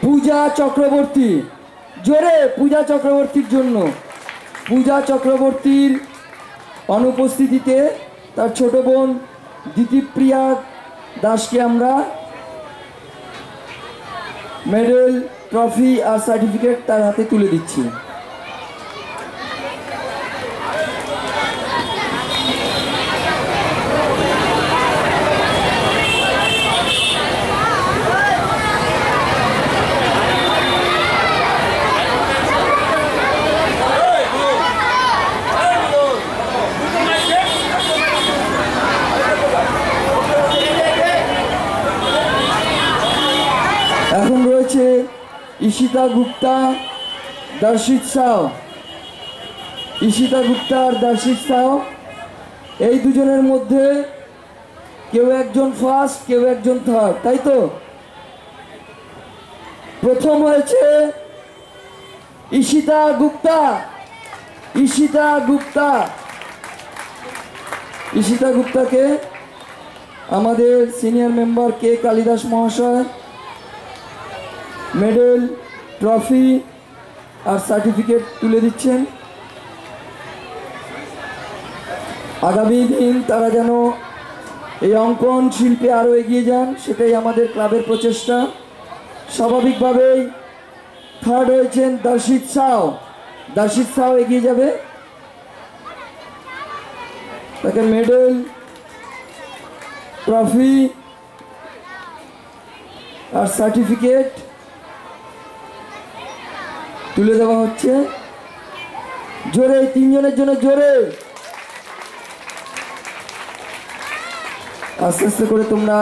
পূজা চক্রবর্তী, জোরে পূজা চক্রবর্তীর জন্য। পূজা চক্রবর্তীর অনুপস্থিতিতে তার ছোট বোন দিতিপ্রিয়া দাসকে আমরা মেডেল, ট্রফি আর সার্টিফিকেট তার হাতে তুলে দিচ্ছি। এখন রয়েছে ঈশিতা গুপ্তা, দর্শিত সাও। ঈশিতা গুপ্তা আর দর্শিত সাও, এই দুজনের মধ্যে কেউ একজন ফার্স্ট, কেউ একজন থার্ড, তাই তো? প্রথম হয়েছে ঈশিতা গুপ্তা। ঈশিতা গুপ্তা, ঈশিতা গুপ্তাকে আমাদের সিনিয়র মেম্বার কে কালিদাস মহাশয় মেডেল, ট্রফি আর সার্টিফিকেট তুলে দিচ্ছেন। আগামী দিন তারা যেন এই অঙ্কন শিল্পে আরও এগিয়ে যান, সেটাই আমাদের ক্লাবের প্রচেষ্টা। স্বাভাবিকভাবেই থার্ড হয়েছেন দর্শিত সাও। দর্শিত সাও এগিয়ে যাবে, তাকে মেডেল, ট্রফি আর সার্টিফিকেট তুলে দেওয়া হচ্ছে। জোরে তিনজনের জন্য জোরে। আস্তে আস্তে করে তোমরা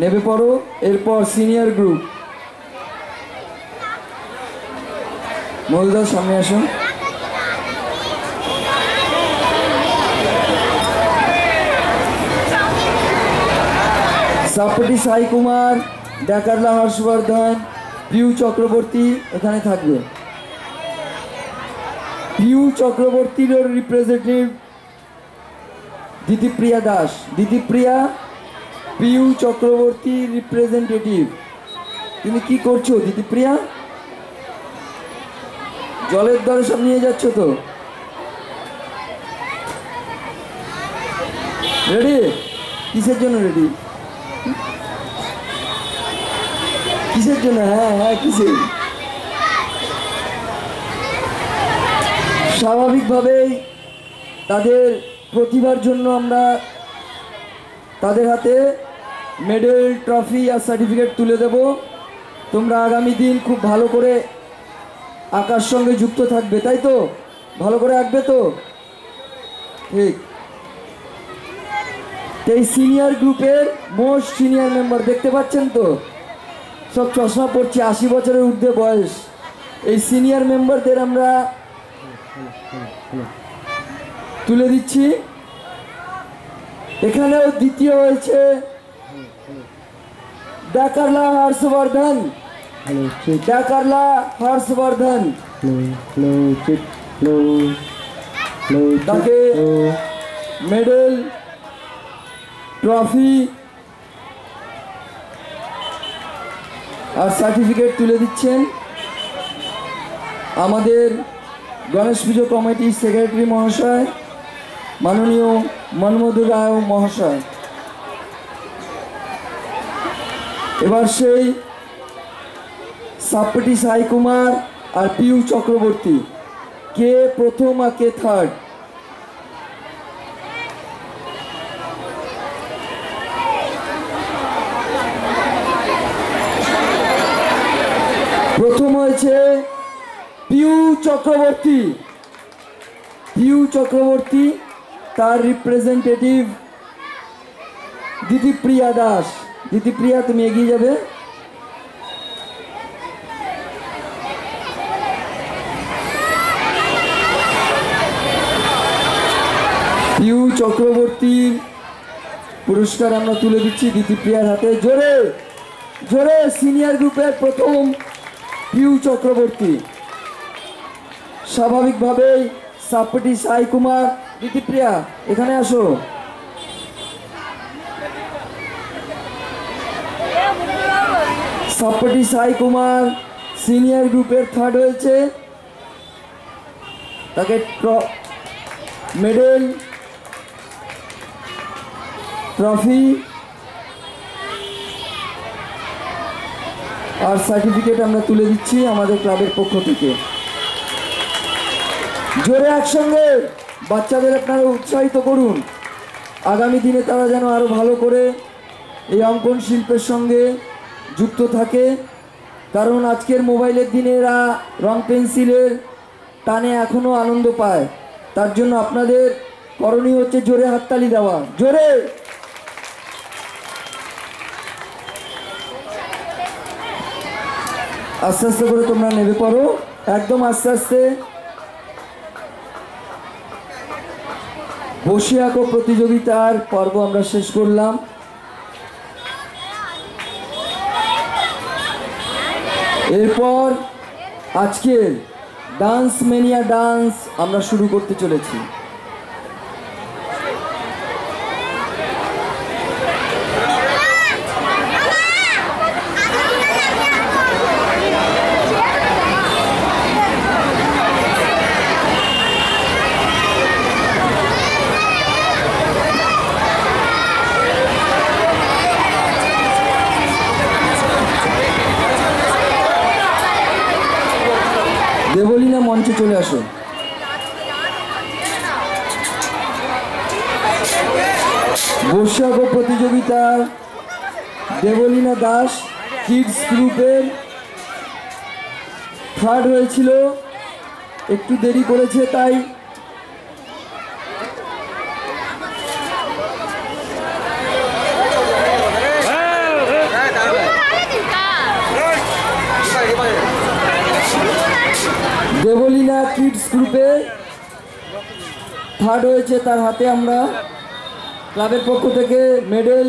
নেমে পড়ো। এরপর সিনিয়র গ্রুপ। মহিলাদের সামনে আসুন। সাপটি সাই কুমার, ডাকারলা হর্ষবর্ধন, পিউ চক্রবর্তী এখানে থাকবে। পিউ চক্রবর্তীর রিপ্রেজেন্টেটিভ দিতিপ্রিয়া দাস। দিতিপ্রিয়া পিউ চক্রবর্তী রিপ্রেজেন্টেটিভ। তুমি কি করছো দিতিপ্রিয়া? জলের দরে সব নিয়ে যাচ্ছ তো? রেডি? কিসের জন্য রেডি? কিসের জন্য? হ্যাঁ হ্যাঁ, কিসের? স্বাভাবিকভাবেই তাদের প্রতিভার জন্য আমরা তাদের হাতে মেডেল, ট্রফি আর সার্টিফিকেট তুলে দেব। তোমরা আগামী দিন খুব ভালো করে আঁকার সঙ্গে যুক্ত থাকবে, তাই তো? ভালো করে আঁকবে তো? ঠিক। এই সিনিয়র গ্রুপের মোস্ট সিনিয়র মেম্বার দেখতে পাচ্ছেন তো? সব চশমা পড়ছে, 80 বছরের ঊর্ধ্বে বয়স। এই সিনিয়র মেম্বারদের আমরা তুলে দিচ্ছি। এখানেও দ্বিতীয় হয়েছে ডাকারলা হর্ষবর্ধন। ডাকারলা হর্ষবর্ধন, তাকে মেডেল, ট্রফি আর সার্টিফিকেট তুলে দিচ্ছেন আমাদের গণেশ পুজো কমিটির সেক্রেটারি মহাশয়, মাননীয় মনমধু রায় মহাশয়। এবার সেই সাপটি সাই কুমার আর পিউ চক্রবর্তী, কে প্রথম আর কে থার্ড? প্রথম হয়েছে পিউ চক্রবর্তী। পিউ চক্রবর্তী, তার রিপ্রেজেন্টেটিভ দিতিপ্রিয়া দাস। দিতিপ্রিয়া, তুমি এগিয়ে যাবে। পিউ চক্রবর্তীর পুরস্কার আমরা তুলে দিচ্ছি দিতিপ্রিয়ার হাতে। জোরে জোরে সিনিয়র গ্রুপের প্রথম পিউ চক্রবর্তী। স্বাভাবিকভাবেই সাপটি সাই কুমার, দিতিপ্রিয়া এখানে আসো। সাপটি সাই কুমার সিনিয়র গ্রুপের থার্ড হয়েছে, তাকে মেডেল, ট্রফি আর সার্টিফিকেট আমরা তুলে দিচ্ছি আমাদের ক্লাবের পক্ষ থেকে। জোরে একসঙ্গে বাচ্চাদের আপনারা উৎসাহিত করুন, আগামী দিনে তারা যেন আরো ভালো করে এই অঙ্কন শিল্পের সঙ্গে যুক্ত থাকে। কারণ আজকের মোবাইলের দিনে এরা রং পেন্সিলের টানে এখনো আনন্দ পায়। তার জন্য আপনাদের করণীয় হচ্ছে জোরে হাততালি দেওয়া, জোরে। আস্তে আস্তে করে তোমরা নেমে পড়ো, একদম আস্তে আস্তে। বসে আঁকো প্রতিযোগিতার পর্ব আমরা শেষ করলাম। এরপর আজকের ডান্স মেনিয়া ডান্স আমরা শুরু করতে চলেছি। দেবলীনা মঞ্চে চলে আসো। বৈশাখ প্রতিযোগিতার দেবলীনা দাস কিডস গ্রুপের থার্ড হয়েছিল, একটু দেরি করেছে তাই দেবলীনা কিডস গ্রুপে থার্ড হয়েছে, তার হাতে আমরা ক্লাবের পক্ষ থেকে মেডেল